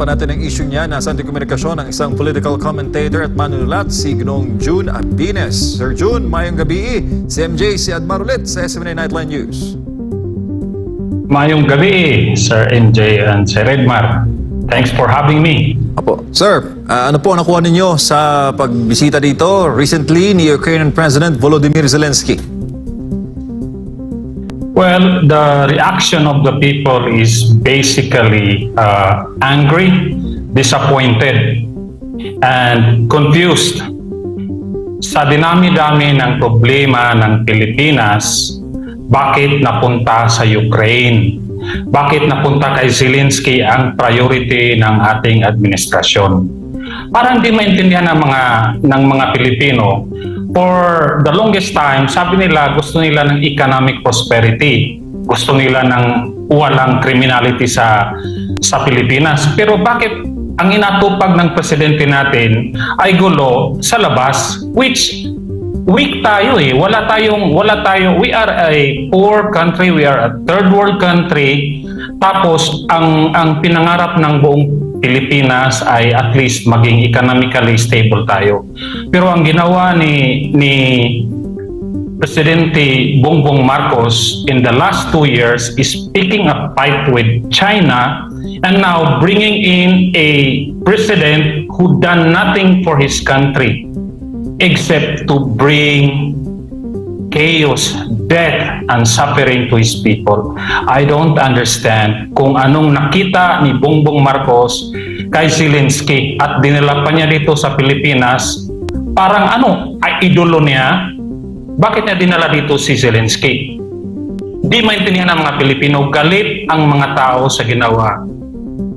Pag-uusapan natin ang issue niya. Nasa komunikasyon ng isang political commentator at manunulat, si Gnong June Abines. Sir June, mayong gabi. Si MJ, si Admar ulit sa SMNA Nightline News. Mayong gabi, Sir MJ and Sir Edmar. Thanks for having me. Apo. Sir, ano po nakuha ninyo sa pagbisita dito recently ni Ukrainian President Volodymyr Zelensky? Well, the reaction of the people is basically angry, disappointed, and confused. Sa dinami-dami ng problema ng Pilipinas, bakit napunta sa Ukraine? Bakit napunta kay Zelensky ang priority ng ating administrasyon? Parang di maintindihan ng mga Pilipino. For the longest time, sabi nila gusto nila ng economic prosperity. Gusto nila ng walang criminality sa Pilipinas. Pero bakit ang inatupag ng presidente natin ay gulo sa labas, which weak tayo eh. Wala tayo. We are a poor country, we are a third world country. Tapos ang pinangarap ng buong Pilipinas ay at least maging economically stable tayo. Pero ang ginawa ni Presidente Bongbong Marcos in the last 2 years is picking a fight with China and now bringing in a president who done nothing for his country except to bring chaos, death, and suffering to his people. I don't understand kung anong nakita ni Bongbong Marcos kay Zelensky at dinala pa niya dito sa Pilipinas. Parang ay idolo niya. Bakit niya dinala dito si Zelensky? Di maintindihan ng mga Pilipino, galit ang mga tao sa ginawa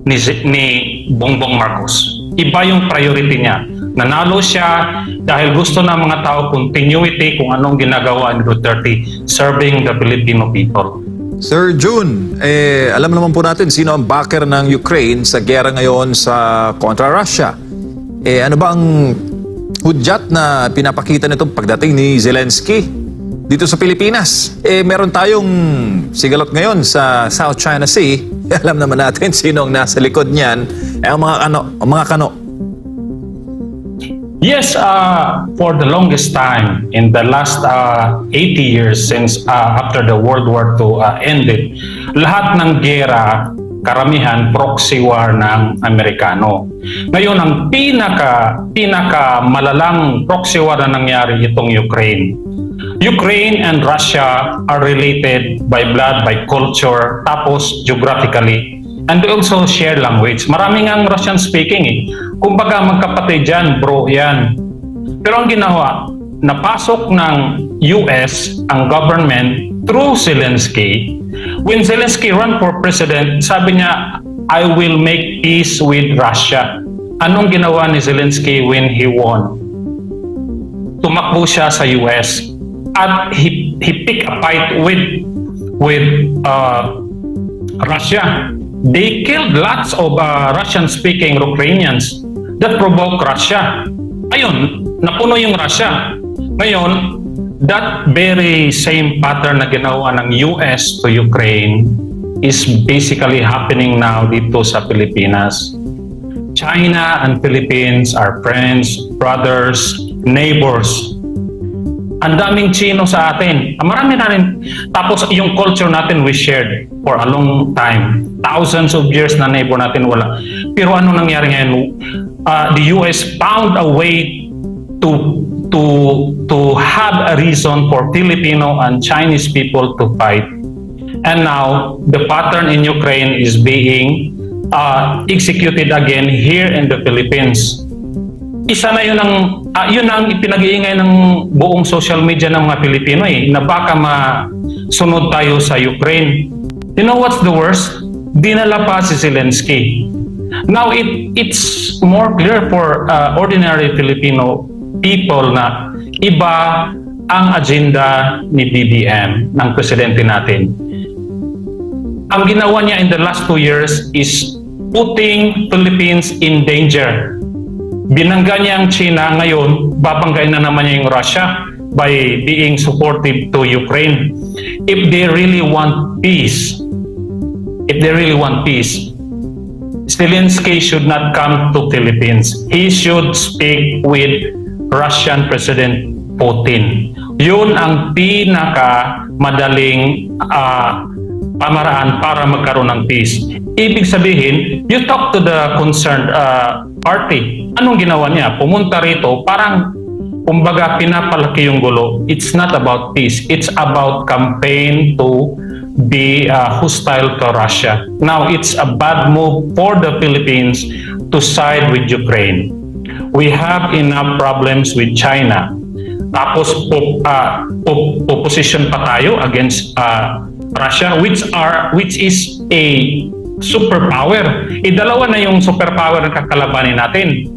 ni Bongbong Marcos. Iba yung priority niya. Nanalo siya dahil gusto ng mga tao continuity kung anong ginagawa ni Duterte serving the Filipino people. Sir June, alam naman po natin sino ang backer ng Ukraine sa gera ngayon sa kontra Russia. Ano ba ang hudyat na pinapakita nitong pagdating ni Zelensky dito sa Pilipinas? Meron tayong sigalot ngayon sa South China Sea. Alam naman natin sino ang nasa likod niyan. Ang mga kano. Yes, for the longest time, in the last 80 years since after the World War II ended, lahat ng gera, karamihan, proxy war ng Amerikano. Ngayon, ang pinaka malalang proxy war na nangyari itong Ukraine. Ukraine and Russia are related by blood, by culture, tapos geographically. And they also share language. Maraming ang Russian speaking eh. Kumbaga magkapatid dyan, bro yan. Pero ang ginawa, napasok ng US ang government through Zelensky. When Zelensky ran for president, sabi niya, I will make peace with Russia. Anong ginawa ni Zelensky when he won? Tumakbo siya sa US at he picked a fight with Russia. They killed lots of Russian-speaking Ukrainians that provoked Russia. Ayun, napuno yung Russia. Ngayon, that very same pattern na ginawa ng US to Ukraine is basically happening now dito sa Pilipinas. China and Philippines are friends, brothers, neighbors. Ang daming Chino sa atin. Marami na rin. Tapos yung culture natin we shared for a long time. Thousands of years na neighbor natin wala. Pero ano nangyari ngayon? The US found a way to have a reason for Filipino and Chinese people to fight. And now the pattern in Ukraine is being executed again here in the Philippines. Isa na yun ang ipinag-iingay ng buong social media ng mga Pilipino na baka masunod tayo sa Ukraine. You know what's the worst? Dinala pa si Zelensky. Now it's more clear for ordinary Filipino people na iba ang agenda ni BBM, ng presidente natin. Ang ginawa niya in the last 2 years is putting Philippines in danger. Binangga niya ang China, ngayon babanggain na naman niya yung Russia by being supportive to Ukraine. If they really want peace, Zelensky should not come to Philippines. He should speak with Russian President Putin. Yun ang pinaka madaling pamaraan para magkaroon ng peace. Ibig sabihin, you talk to the concerned party. Anong ginawa niya? Pumunta rito, parang kumbaga pinapalaki yung gulo. It's not about peace. It's about campaign to be hostile to Russia. Now, it's a bad move for the Philippines to side with Ukraine. We have enough problems with China. Tapos, opposition pa tayo against Russia, which is a superpower. Dalawa na yung superpower na kakalabanin natin.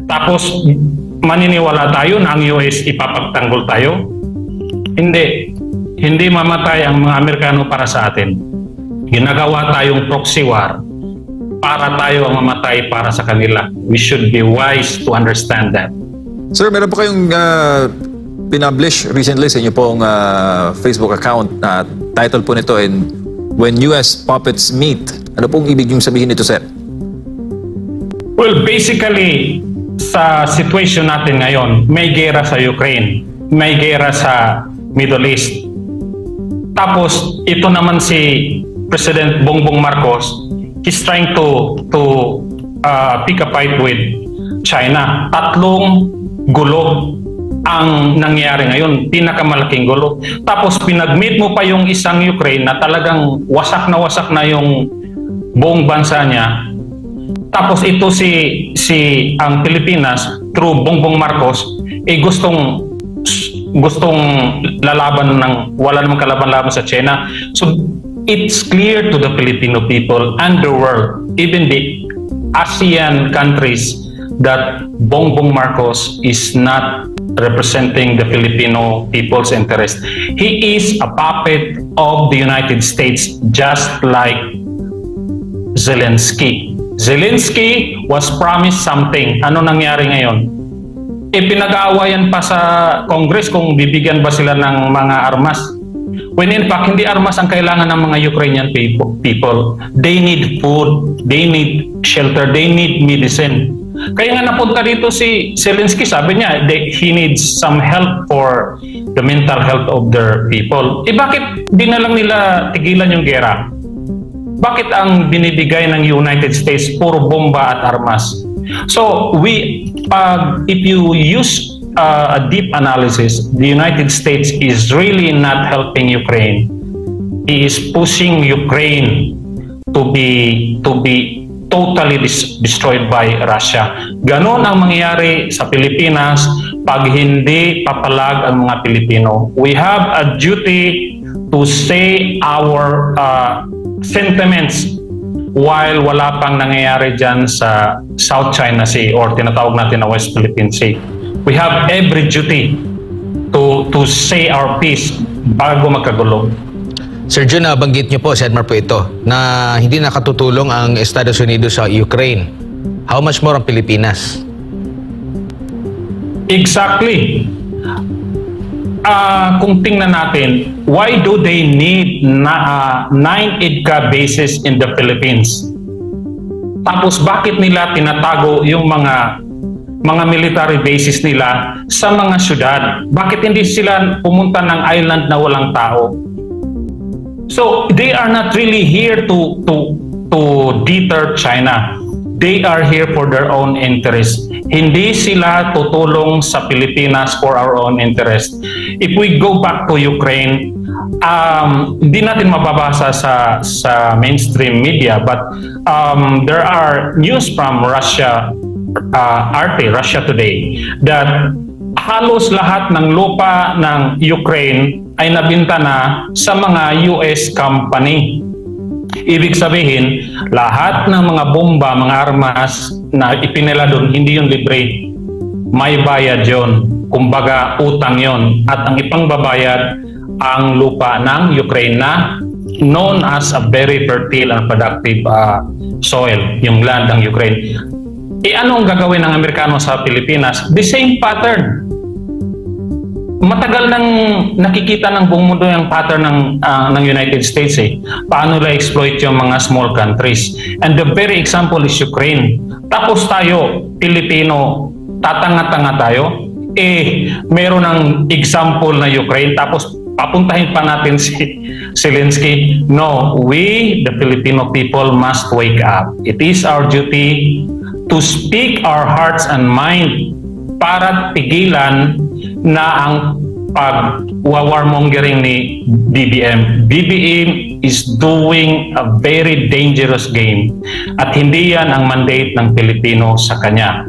Tapos, maniniwala tayo na ang US ipapagtanggol tayo? Hindi mamatay ang mga Amerikano para sa atin. Ginagawa tayong proxy war para tayo ang mamatay para sa kanila. We should be wise to understand that. Sir, meron po kayong pinublish recently sa inyo pong Facebook account na title po nito, and When US Puppets Meet. Ano pong ibig yung sabihin nito, sir? Well, basically, sa situation natin ngayon, may gera sa Ukraine, may gera sa Middle East. Tapos, ito naman si President Bongbong Marcos, he's trying to pick a fight with China. Tatlong gulo ang nangyayari ngayon, pinakamalaking gulo. Tapos pinag-meet mo pa yung isang Ukraine na talagang wasak na yung buong bansa niya. Tapos ito si ang Pilipinas through Bongbong Marcos gustong lalaban ng wala namang kalaban-laban sa China. So it's clear to the Filipino people and the world, even the ASEAN countries, that Bongbong Marcos is not representing the Filipino people's interest. He is a puppet of the United States, just like Zelensky. Zelensky was promised something. Ano nangyari ngayon? Pinag-aawayan pa sa Congress kung bibigyan ba sila ng mga armas. When in fact, hindi armas ang kailangan ng mga Ukrainian people. They need food, they need shelter, they need medicine. Kaya nga napunta dito si Zelensky, sabi niya, he needs some help for the mental health of their people. Bakit di na lang nila tigilan yung gera? Bakit ang binibigay ng United States puro bomba at armas? So, if you use a deep analysis, the United States is really not helping Ukraine. He is pushing Ukraine to be totally destroyed by Russia. Ganon ang mangyayari sa Pilipinas pag hindi papalag ang mga Pilipino. We have a duty to say our sentiments while wala pang nangyayari dyan sa South China Sea or tinatawag natin na West Philippine Sea. We have every duty to say our piece bago magkagulo. Sir Jun, nabanggit niyo po, Sedmar po ito, na hindi nakatutulong ang Estados Unidos sa Ukraine. How much more ang Pilipinas? Exactly. Kung tingnan natin, why do they need 9 EDCA bases in the Philippines? Tapos bakit nila tinatago yung mga military bases nila sa mga syudad? Bakit hindi sila pumunta ng island na walang tao? So they are not really here to deter China. They are here for their own interest. Hindi sila tutulong sa Pilipinas for our own interest. If we go back to Ukraine, hindi natin mababasa sa mainstream media, but there are news from Russia, RT, Russia Today, that halos lahat ng lupa ng Ukraine ay nabinta na sa mga US company. Ibig sabihin, lahat ng mga bomba, mga armas na ipinila doon, hindi yun libre. May bayad yun. Kumbaga, utang yun. At ang ipangbabayad, ang lupa ng Ukraine na known as a very fertile and productive soil, yung land ng Ukraine. Anong gagawin ng Amerikano sa Pilipinas? The same pattern. matagal nang nakikita ng buong mundo yung pattern ng United States paano nila exploit yung mga small countries, and the very example is Ukraine. Tapos tayo Pilipino, tatanga-tanga tayo, meron ng example na Ukraine, tapos papuntahin pa natin si Zelensky. No, we the Filipino people must wake up. It is our duty to speak our hearts and mind para tigilan na ang pag-warmongering ni BBM. BBM is doing a very dangerous game at hindi yan ang mandate ng Pilipino sa kanya.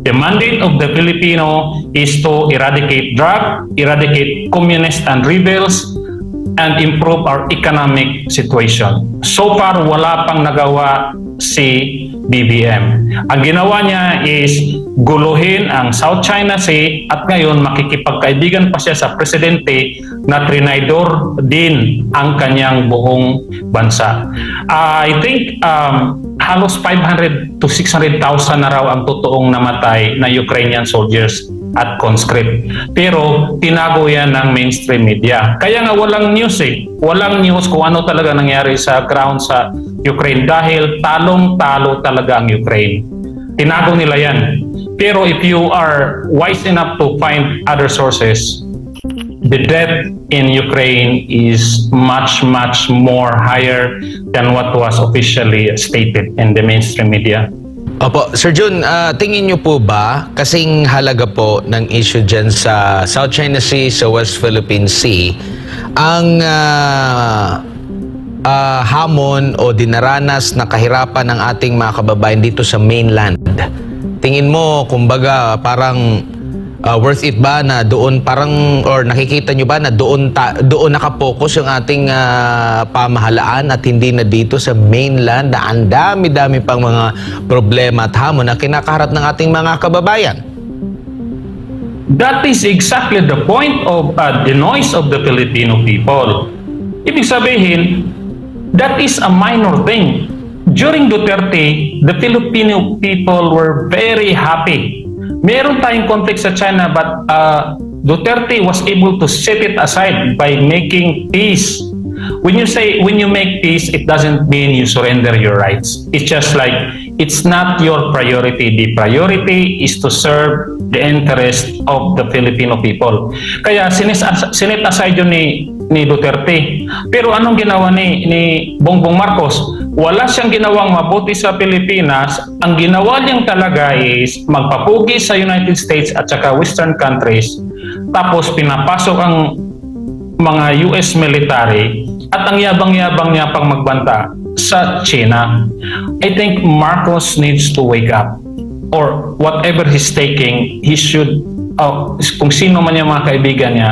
The mandate of the Filipino is to eradicate drug, eradicate communists and rebels, and improve our economic situation. So far, wala pang nagawa si BBM. Ang ginawa niya is guluhin ang South China Sea at ngayon makikipagkaibigan pa siya sa presidente na trinaydor din ang kanyang buong bansa. I think halos 500 to 600,000 na raw ang totoong namatay na Ukrainian soldiers at conscript. Pero tinago yan ng mainstream media. Kaya nga walang news Walang news kung ano talaga nangyari sa ground sa Ukraine dahil talong-talo talaga ang Ukraine. Tinago nila yan. Pero if you are wise enough to find other sources, the death in Ukraine is much more higher than what was officially stated in the mainstream media. Opo, Sir Jun, tingin niyo po ba kasing halaga po ng issue dyan sa South China Sea, sa West Philippine Sea, ang hamon o dinaranas na kahirapan ng ating mga kababayan dito sa mainland? Tingin mo, kumbaga, parang worth it ba na doon parang, or nakikita nyo ba na doon nakapokus yung ating pamahalaan at hindi na dito sa mainland na ang dami-dami pang mga problema at hamon na kinakaharap ng ating mga kababayan? That is exactly the point of the noise of the Filipino people. Ibig sabihin, that is a minor thing. During Duterte, the Filipino people were very happy. Meron tayong conflict sa China, but Duterte was able to set it aside by making peace. When you make peace, it doesn't mean you surrender your rights. It's just like, it's not your priority. The priority is to serve the interest of the Filipino people. Kaya sinet aside yun ni Duterte. Pero anong ginawa ni Bongbong Marcos? Wala siyang ginawang mabuti sa Pilipinas. Ang ginawa niyang talaga is magpapugi sa United States at saka Western countries. Tapos pinapasok ang mga US military at ang yabang-yabang niya pang magbanta sa China. I think Marcos needs to wake up, or whatever he's taking, he should, kung sino man yung mga kaibigan niya,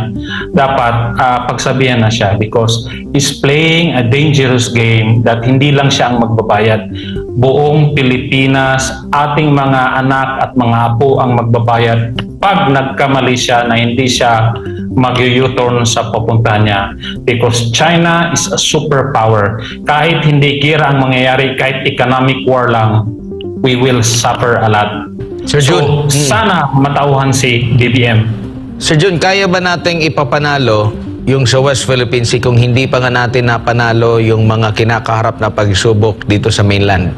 dapat pagsabihan na siya, because he's playing a dangerous game that hindi lang siya ang magbabayad. Buong Pilipinas, ating mga anak at mga apo ang magbabayad pag nagkamali siya na hindi siya mag-u-turn sa papunta niya, because China is a superpower. Kahit hindi gira ang mangyayari, kahit economic war lang, we will suffer a lot. Sir Jun, sana matauhan si BBM. Sir Jun, kaya ba nating ipapanalo yung sa West Philippine Sea kung hindi pa nga natin napanalo yung mga kinakaharap na pagsubok dito sa mainland?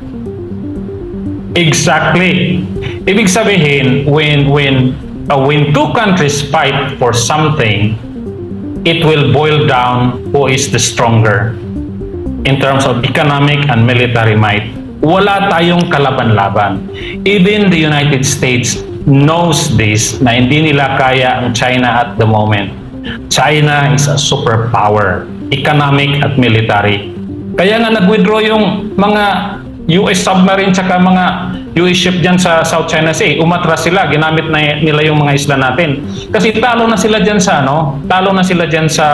Exactly. Ibig sabihin, when two countries fight for something, it will boil down who is the stronger in terms of economic and military might. Wala tayong kalaban-laban. Even the United States knows this, na hindi nila kaya ang China at the moment. China is a superpower, economic at military. Kaya nga nag-withdraw yung mga US submarine tsaka mga US ship dyan sa South China Sea. Umatras sila, ginamit na nila yung mga isla natin. Kasi talo na sila dyan sa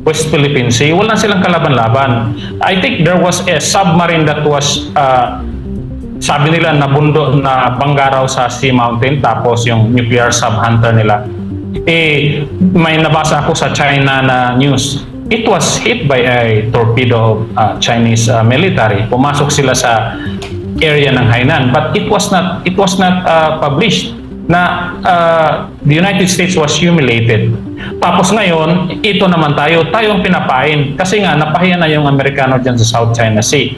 West Philippine Sea. Wala silang kalaban-laban. I think there was a submarine that was sabi nila nabundo na banggaraw sa Sea Mountain, tapos yung nuclear sub-hunter nila. May nabasa ako sa China na news. It was hit by a torpedo of Chinese military. Pumasok sila sa area ng Hainan, but it was not published na the United States was humiliated Tapos ngayon, ito naman tayo ang pinapain. Kasi nga, napahiya na yung Amerikano dyan sa South China Sea.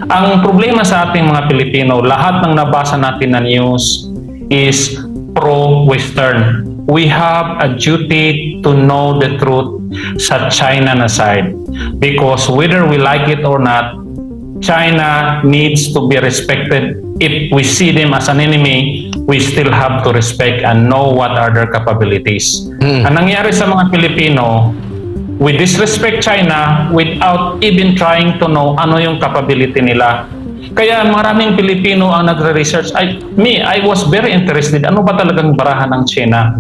Ang problema sa ating mga Pilipino, lahat ng nabasa natin na news is pro-Western. We have a duty to know the truth sa China na side. Because whether we like it or not, China needs to be respected. If we see them as an enemy, we still have to respect and know what are their capabilities. Ang nangyari sa mga Pilipino, we disrespect China without even trying to know ano yung capability nila. Kaya maraming Pilipino ang nagre-research. I was very interested. Ano ba talagang barahan ng China?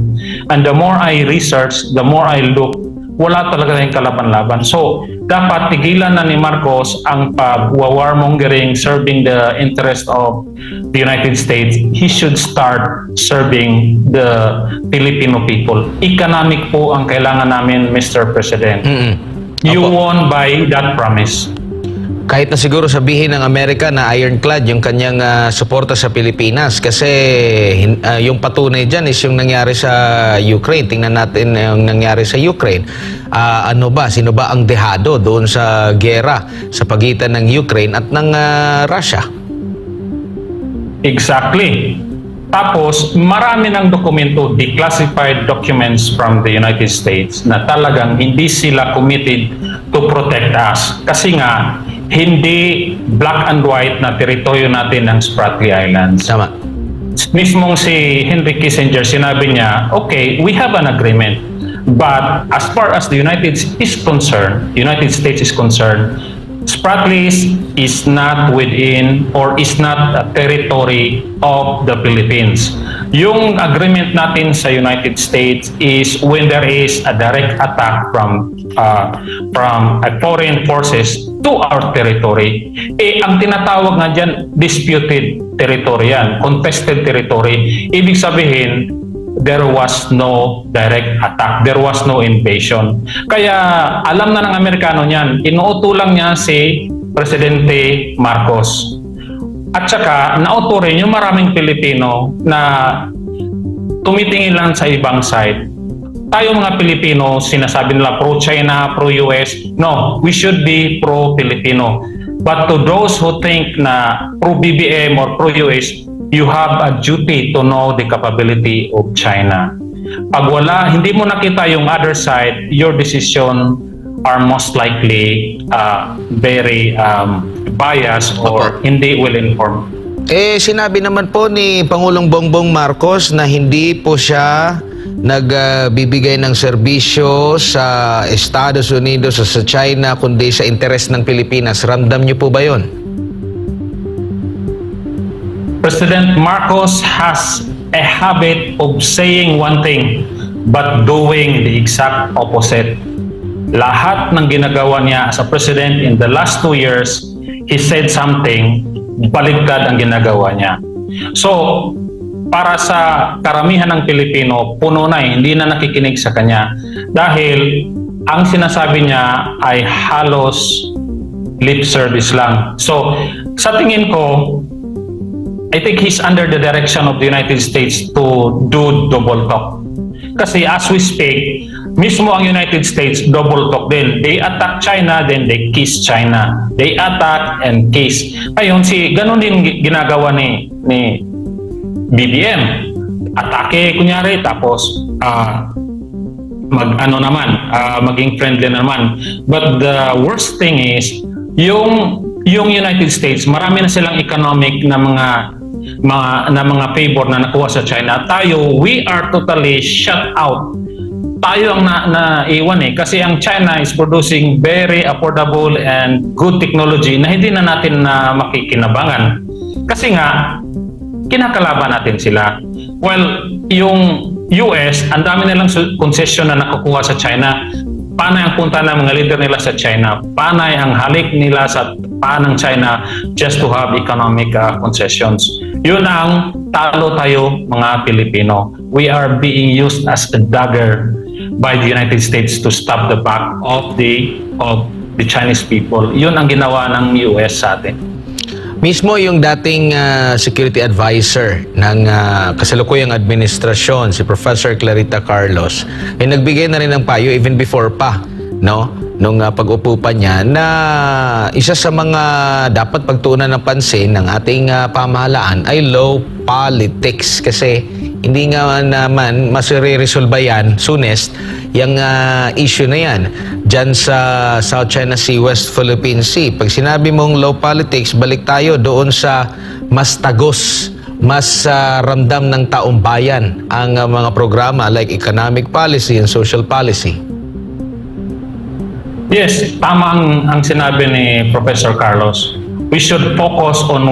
And the more I research, the more I look, wala talaga yung kalaban-laban. So, dapat tigilan na ni Marcos ang pag-warmongering, serving the interest of the United States. He should start serving the Filipino people. Economic po ang kailangan namin, Mr. President. You won by that promise. Kahit na siguro sabihin ng Amerika na ironclad yung kanyang suporta sa Pilipinas kasi yung patunay dyan is yung nangyari sa Ukraine. Tingnan natin yung nangyari sa Ukraine. Sino ba ang dehado doon sa gera sa pagitan ng Ukraine at ng Russia? Exactly. Tapos, marami ng dokumento, declassified documents from the United States na talagang hindi sila committed to protect us. Kasi nga, hindi black and white na teritoryo natin ng Spratly Islands. Tama. Mismong si Henry Kissinger, sinabi niya, okay, we have an agreement. But as far as the United States is concerned, Spratly is not within or is not a territory of the Philippines. Yung agreement natin sa United States is when there is a direct attack from foreign forces to our territory. Ang tinatawag nga dyan, disputed territory yan, contested territory. Ibig sabihin, there was no direct attack. There was no invasion. Kaya alam na ng Amerikano niyan, inuuto lang niya si Presidente Marcos. At saka, nauto rin yung maraming Pilipino na tumitingin lang sa ibang side. Tayo mga Pilipino, sinasabi nila pro-China, pro-US. No, we should be pro-Filipino. But to those who think na pro-BBM or pro-US, you have a duty to know the capability of China. Pag hindi mo nakita yung other side, your decision are most likely very biased or hindi well-informed. Sinabi naman po ni Pangulong Bongbong Marcos na hindi po siya nagbibigay ng serbisyo sa Estados Unidos o sa China kundi sa interes ng Pilipinas. Ramdam niyo po ba yun? President Marcos has a habit of saying one thing but doing the exact opposite. Lahat ng ginagawa niya as a president in the last 2 years, he said something, baliktad ang ginagawa niya. So, para sa karamihan ng Pilipino, puno na hindi na nakikinig sa kanya. Dahil ang sinasabi niya ay halos lip service lang. So, sa tingin ko, I think he's under the direction of the United States to do double talk. Kasi as we speak, mismo ang United States double talk din. They attack China, then they kiss China. They attack and kiss. Ayun, ganun din ginagawa ni BBM. Atake, kunyari, tapos maging friendly naman. But the worst thing is, yung United States, marami na silang economic na mga favor na nakuha sa China. Tayo, we are totally shut out. Tayo ang naiwan kasi ang China is producing very affordable and good technology na hindi na natin na makikinabangan. Kasi nga, kinakalaban natin sila. Well, yung US, ang dami nilang concession na nakukuha sa China. Panay ang punta ng mga leader nila sa China. Panay ang halik nila sa paan ng China just to have economic concessions. Yun ang talo tayo mga Pilipino. We are being used as a dagger by the United States to stop the back of the Chinese people. Yun ang ginawa ng US sa atin. Mismo yung dating security advisor ng kasalukuyang administrasyon, si Professor Clarita Carlos, ay nagbigay na rin ng payo even before pa, no? Nung pag-upo pa niya, na isa sa mga dapat pagtuunan ng pansin ng ating pamahalaan ay low politics. Kasi hindi nga naman masire-resolve yan soonest yung issue na yan dyan sa South China Sea, West Philippine Sea. Pag sinabi mong low politics, balik tayo doon sa mas tagos, mas ramdam ng taong bayan ang mga programa like economic policy and social policy. Yes, tama ang sinabi ni Professor Carlos. We should focus on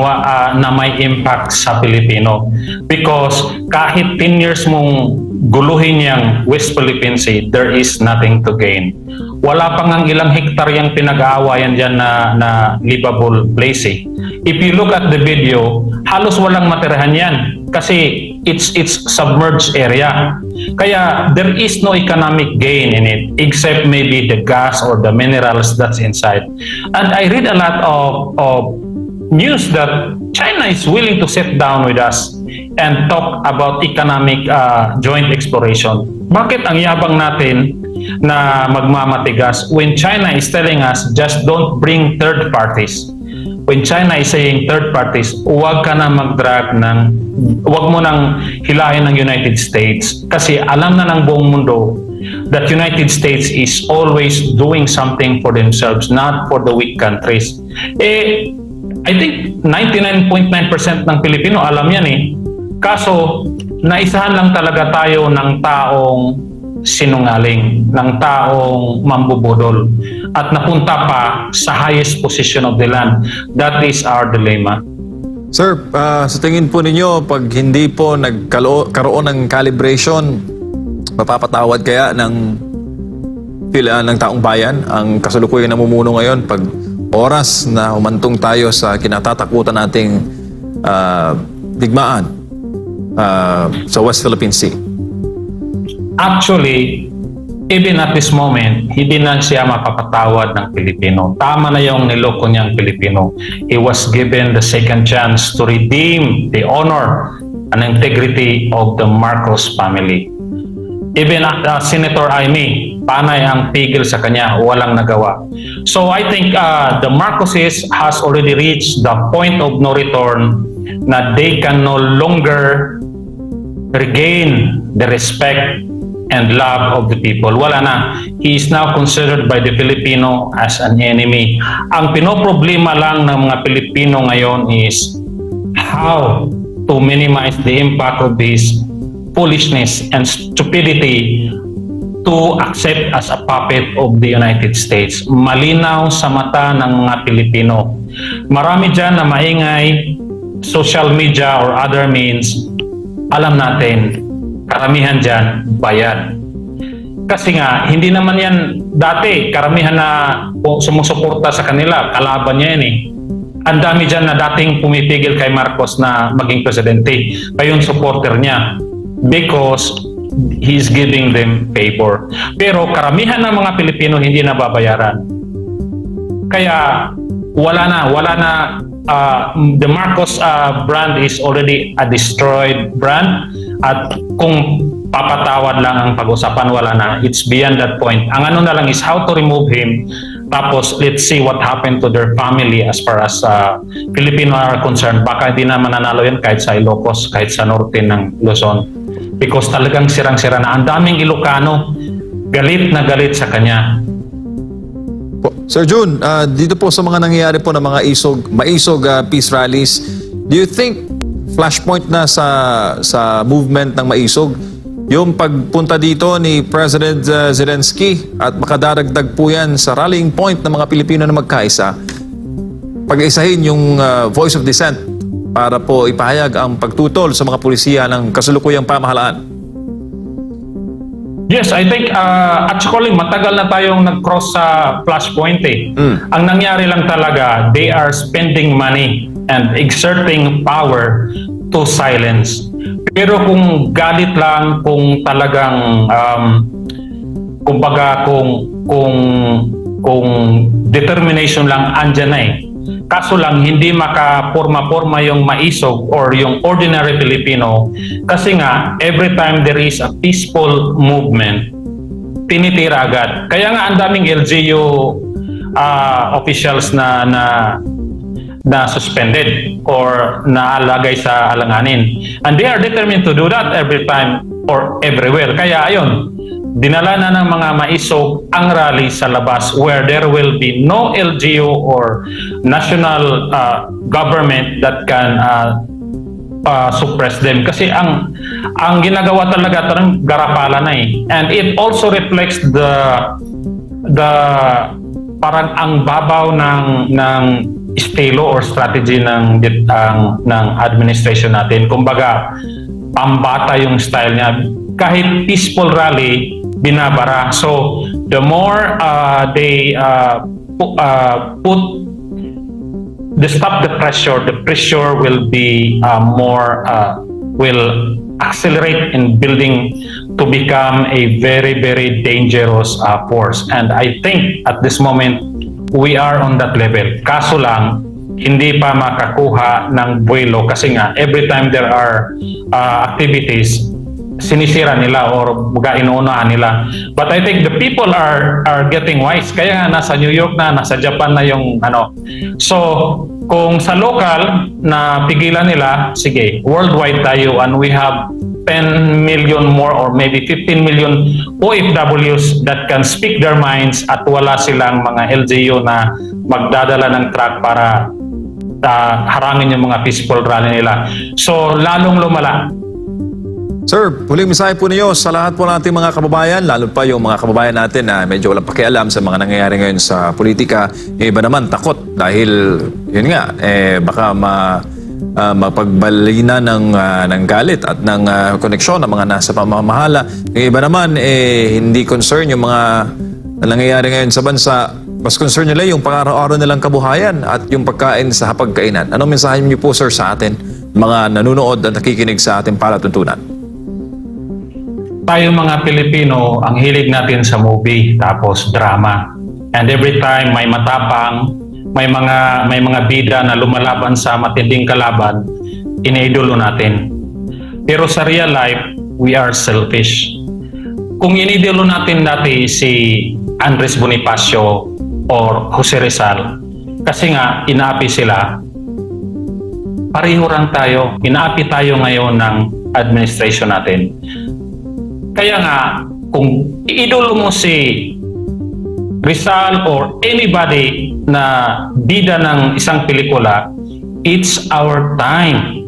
na may impact sa Pilipino. Because kahit 10 years mong guluhin yung West Philippine Sea, there is nothing to gain. Wala pang ang ilang hektaryang pinag-aawayan dyan na livable place eh. If you look at the video, halos walang matirahan yan kasi it's submerged area. Kaya there is no economic gain in it except maybe the gas or the minerals that's inside. And I read a lot of news that China is willing to sit down with us and talk about economic joint exploration. Bakit ang yabang natin na magmamatigas when China is telling us just don't bring third parties? When China is saying third parties, huwag ka na mag-drag huwag mo nang hilahin ng United States kasi alam na ng buong mundo that United States is always doing something for themselves, not for the weak countries. I think 99.9% ng Pilipino alam yan eh. Kaso, naisahan lang talaga tayo ng taong sinungaling, ng taong mambubudol at napunta pa sa highest position of the land. That is our dilemma. Sir, sa tingin po ninyo, pag hindi po nagkaroon ng calibration, mapapatawad kaya ng taong bayan ang kasalukuyang namumuno ngayon pag oras na humantong tayo sa kinatatakutan nating digmaan sa West Philippine Sea? Actually, even at this moment, hindi na siya mapapatawad ng Pilipino. Tama na yung niloko niyang Pilipino. He was given the second chance to redeem the honor and integrity of the Marcos family. Even Senator Amy, panay ang pigil sa kanya, walang nagawa. So I think the Marcoses has already reached the point of no return na they can no longer regain the respect and love of the people. Wala na. He is now considered by the Filipino as an enemy. Ang pinoproblema lang ng mga Pilipino ngayon is how to minimize the impact of this foolishness and stupidity to accept as a puppet of the United States. Malinaw sa mata ng mga Pilipino. Marami dyan na maingay, social media or other means, alam natin, karamihan dyan, bayad. Kasi nga, hindi naman yan dati, karamihan na sumusuporta sa kanila, kalaban niya yan eh. Ang dami dyan na dating pumipigil kay Marcos na maging presidente, kayong supporter niya because he's giving them favor. Pero karamihan ng mga Pilipino hindi nababayaran. Kaya wala na. The Marcos brand is already a destroyed brand. At kung papatawad lang ang pag-usapan, wala na. It's beyond that point. Ang ano na lang is how to remove him. Tapos, let's see what happened to their family as far as Filipino are concerned. Baka hindi na mananalo yan kahit sa Ilocos, kahit sa norte ng Luzon. Because talagang sirang-sira na. Ang daming Ilocano, galit na galit sa kanya. Sir Jun, dito po sa mga nangyayari po ng mga maisog peace rallies, do you think flashpoint na sa movement ng maisog yung pagpunta dito ni President Zelensky at makadaragdag po yan sa rallying point ng mga Pilipino na magkaisa, pag-isahin yung voice of dissent para po ipahayag ang pagtutol sa mga pulisiya ng kasalukuyang pamahalaan? Yes, I think actually matagal na tayong nag-cross sa flashpoint eh. Ang nangyari lang talaga, they are spending money and exerting power to silence. Pero kung galit lang, kung talagang kumbaga kung determination lang andyan na eh. Kaso lang, hindi makaporma-porma yung maisog or yung ordinary Filipino kasi nga, every time there is a peaceful movement, tinitira agad. Kaya nga ang daming LGU officials na suspended or naalagay sa alanganin. And they are determined to do that every time or everywhere. Kaya ayun, dinala na ng mga maisog ang rally sa labas where there will be no LGU or national government that can suppress them. Kasi ang ginagawa talaga tarang garapala na eh. And it also reflects the parang ang babaw ng estilo or strategy ng administration natin. Kumbaga, pambata yung style niya. Kahit peaceful rally, binabara. So, the more they put stop the pressure will be will accelerate in building to become a very, very dangerous force. And I think at this moment, we are on that level. Kaso lang, hindi pa makakuha ng buwelo kasi nga, every time there are activities, sinisira nila or inuunahan nila. But I think the people are getting wise. Kaya nga nasa New York na, nasa Japan na yung ano. So, kung sa local na pigilan nila, sige, worldwide tayo and we have 10 million more or maybe 15 million OFWs that can speak their minds at wala silang mga LGU na magdadala ng truck para harangin yung mga peaceful rally nila. So, lalong lumala. Sir, huling mensahe po niyo sa lahat po ng ating mga kababayan, lalo pa yung mga kababayan natin na medyo walang pakialam sa mga nangyayari ngayon sa politika. Iba naman takot dahil, yun nga, baka mapagbalina ng galit at ng koneksyon ng mga nasa pamamahala. Yung iba naman, hindi concern yung mga nangyayari ngayon sa bansa. Mas concern nila yung pang-araw-araw nilang kabuhayan at yung pagkain sa hapagkainan. Anong mensahe niyo po, sir, sa atin, mga nanonood at nakikinig sa ating palatuntunan? Tayo mga Pilipino, ang hilig natin sa movie tapos drama. And every time may matapang, may mga bida na lumalaban sa matinding kalaban, iniidolo natin. Pero sa real life, we are selfish. Kung iniidolo natin dati si Andres Bonifacio or Jose Rizal, kasi nga inaapi sila, pareho lang tayo. Inaapi tayo ngayon ng administration natin. Kaya nga, kung iidolo mo si Rizal or anybody na bida ng isang pelikula, it's our time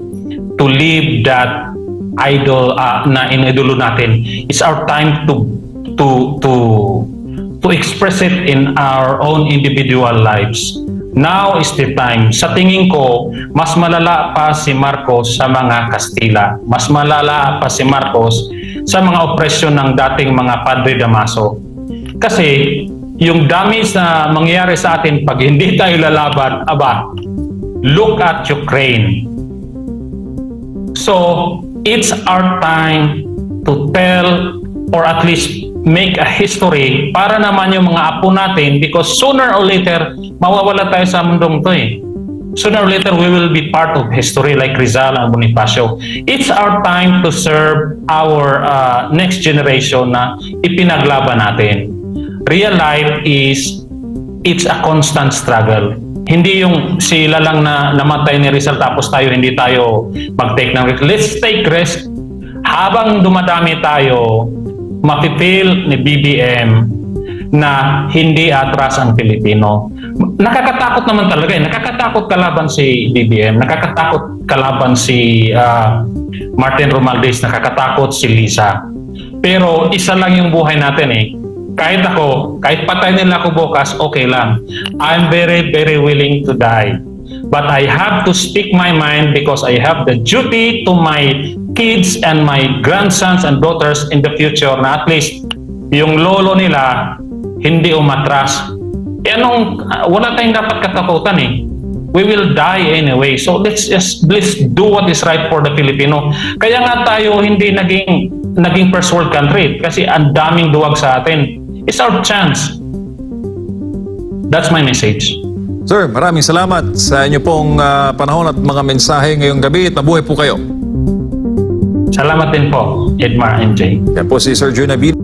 to leave that idol na inidolo natin. It's our time to express it in our own individual lives. Now is the time. Sa tingin ko, mas malala pa si Marcos sa mga Kastila. Mas malala pa si Marcos sa mga opresyon ng dating mga Padre Damaso. Kasi yung damage na mangyayari sa atin pag hindi tayo lalaban, look at Ukraine. So, it's our time to tell or at least make a history para naman yung mga apo natin, because sooner or later, mawawala tayo sa mundong to eh. Sooner or later, we will be part of history like Rizal and Bonifacio. It's our time to serve our next generation na ipinaglaban natin. Real life it's a constant struggle. Hindi yung sila lang na namatay ni Rizal tapos hindi tayo mag-take ng risk. Let's take risk. Habang dumadami tayo, mapipil ni BBM na hindi atras ang Pilipino. Nakakatakot naman talaga eh. Nakakatakot kalaban si BBM, nakakatakot kalaban si Martin Romualdez, nakakatakot si Lisa. Pero isa lang yung buhay natin eh. Kahit patay nila ako bukas, okay lang. I'm very, very willing to die. But I have to speak my mind because I have the duty to my kids and my grandsons and daughters in the future na at least yung lolo nila hindi umatras. Wala tayong dapat katakutan eh. We will die anyway. So let's do what is right for the Filipino. Kaya nga tayo hindi naging first world country kasi ang daming duwag sa atin. It's our chance. That's my message. Sir, maraming salamat sa inyo pong panahon at mga mensahe ngayong gabi at mabuhay po kayo. Salamat din po, Edmar and Jay. Yan po si Sir Jun Abid.